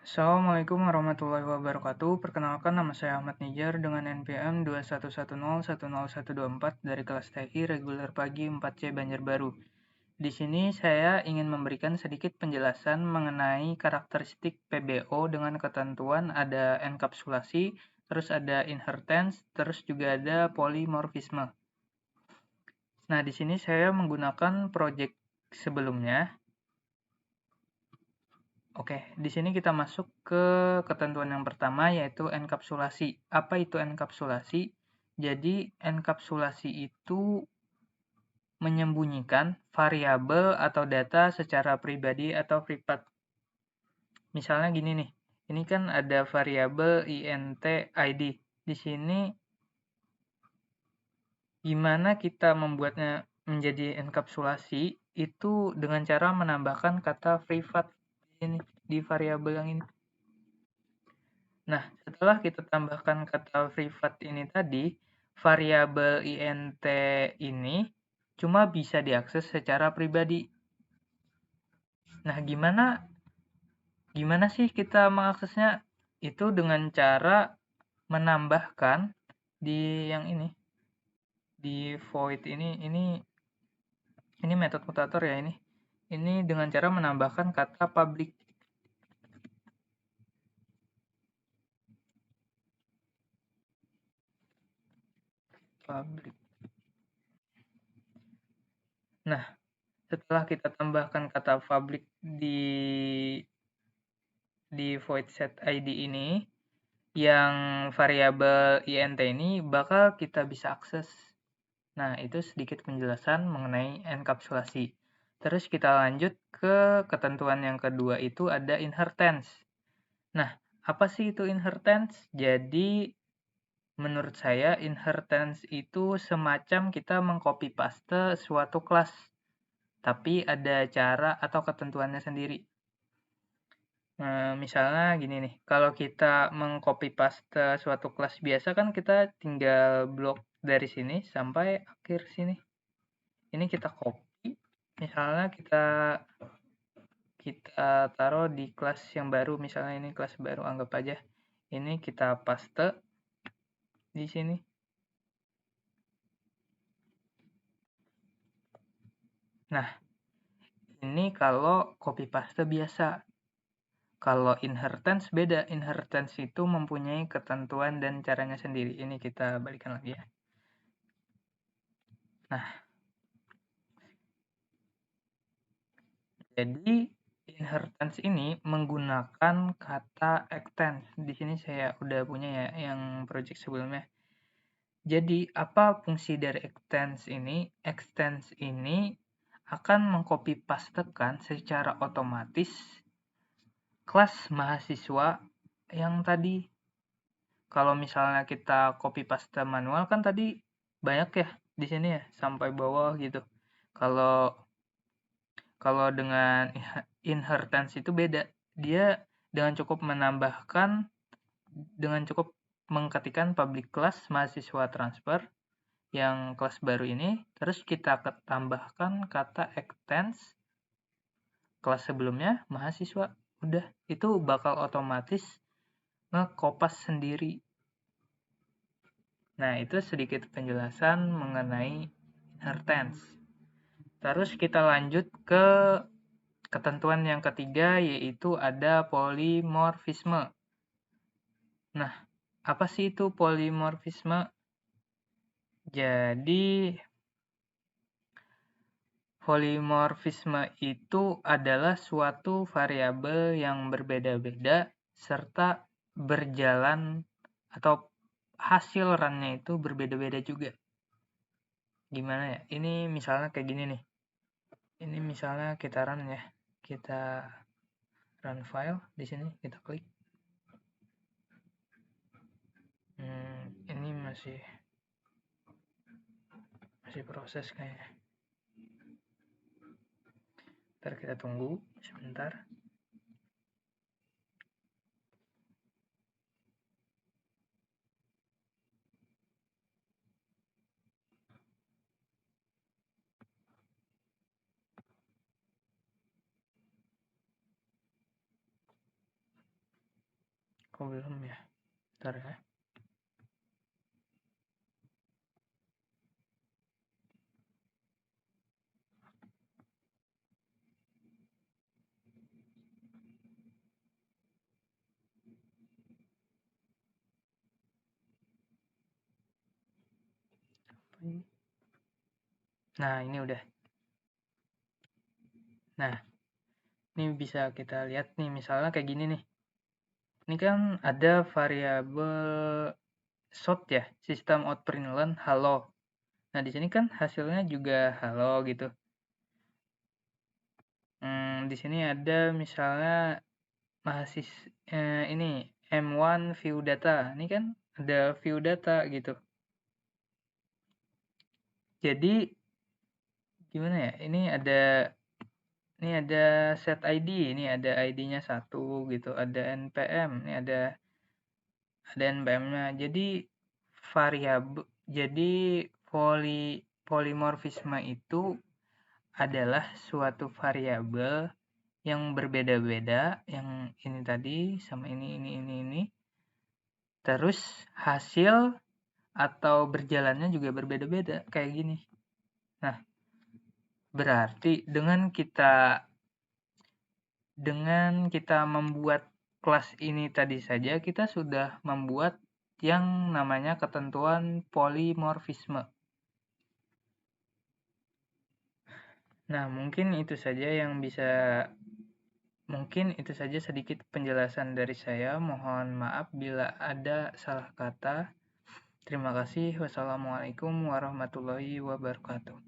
Assalamualaikum warahmatullahi wabarakatuh. Perkenalkan nama saya Ahmad Nijar dengan NPM 21101024 dari kelas TI reguler pagi 4C Banjarbaru. Di sini saya ingin memberikan sedikit penjelasan mengenai karakteristik PBO dengan ketentuan ada enkapsulasi, terus ada inheritance, terus juga ada polimorfisme. Nah, di sini saya menggunakan project sebelumnya. Oke, di sini kita masuk ke ketentuan yang pertama yaitu enkapsulasi. Apa itu enkapsulasi? Jadi, enkapsulasi itu menyembunyikan variabel atau data secara pribadi atau privat. Misalnya gini nih, ini kan ada variabel int id. Di sini gimana kita membuatnya menjadi enkapsulasi itu dengan cara menambahkan kata privat ini di variabel yang ini. Nah, setelah kita tambahkan kata privat ini tadi, variabel int ini cuma bisa diakses secara pribadi. Nah, gimana sih kita mengaksesnya? Itu dengan cara menambahkan di yang ini, di void ini metode mutator ya ini. Ini dengan cara menambahkan kata public. Public. Nah, setelah kita tambahkan kata public di void set id ini, yang variabel int ini bakal kita bisa akses. Nah, itu sedikit penjelasan mengenai enkapsulasi. Terus kita lanjut ke ketentuan yang kedua itu ada inheritance. Nah, apa sih itu inheritance? Jadi, menurut saya inheritance itu semacam kita mengcopy paste suatu kelas, tapi ada cara atau ketentuannya sendiri. Misalnya gini nih, kalau kita mengcopy paste suatu kelas biasa kan kita tinggal blok dari sini sampai akhir sini. Ini kita copy, misalnya kita taruh di kelas yang baru, misalnya ini kelas baru anggap aja. Ini kita paste di sini. Nah, ini kalau copy paste biasa. Kalau inheritance beda, inheritance itu mempunyai ketentuan dan caranya sendiri. Ini kita balikan lagi ya. Nah, jadi inheritance ini menggunakan kata extend. Di sini saya udah punya ya yang project sebelumnya. Jadi apa fungsi dari extends ini? Extends ini akan mengcopy pastekan secara otomatis kelas mahasiswa yang tadi. Kalau misalnya kita copy paste manual kan tadi banyak ya di sini ya sampai bawah gitu. Kalau kalau dengan inheritance itu beda. Dia dengan cukup mengketikkan public class mahasiswa transfer yang kelas baru ini, terus kita tambahkan kata extends kelas sebelumnya mahasiswa. Udah, itu bakal otomatis ngekopas sendiri. Nah, itu sedikit penjelasan mengenai inheritance. Terus kita lanjut ke ketentuan yang ketiga yaitu ada polimorfisme. Nah, apa sih itu polimorfisme? Jadi, polimorfisme itu adalah suatu variabel yang berbeda-beda serta berjalan atau hasil run-nya itu berbeda-beda juga. Gimana ya? Ini misalnya kayak gini nih. Ini misalnya kita run ya. Kita run file di sini, kita klik. Ini masih proses kayaknya. Ntar kita tunggu sebentar. Kok belum ya? Bentar ya. Nah, ini udah. Nah, ini bisa kita lihat nih, misalnya kayak gini nih. Ini kan ada variabel short ya, sistem out println halo. Nah, di sini kan hasilnya juga halo gitu. Di sini ada misalnya ini M1 view data. Ini kan ada view data gitu. Jadi gimana ya? Ini ada set ID, ini ada ID-nya 1 gitu, ada npm, ini ada npm-nya. Jadi polimorfisme itu adalah suatu variabel yang berbeda-beda, yang ini tadi sama ini. Terus hasil atau berjalannya juga berbeda-beda kayak gini. Nah, berarti dengan kita membuat kelas ini tadi saja, kita sudah membuat yang namanya ketentuan polimorfisme. Nah, mungkin itu saja sedikit penjelasan dari saya. Mohon maaf bila ada salah kata. Terima kasih. Wassalamualaikum warahmatullahi wabarakatuh.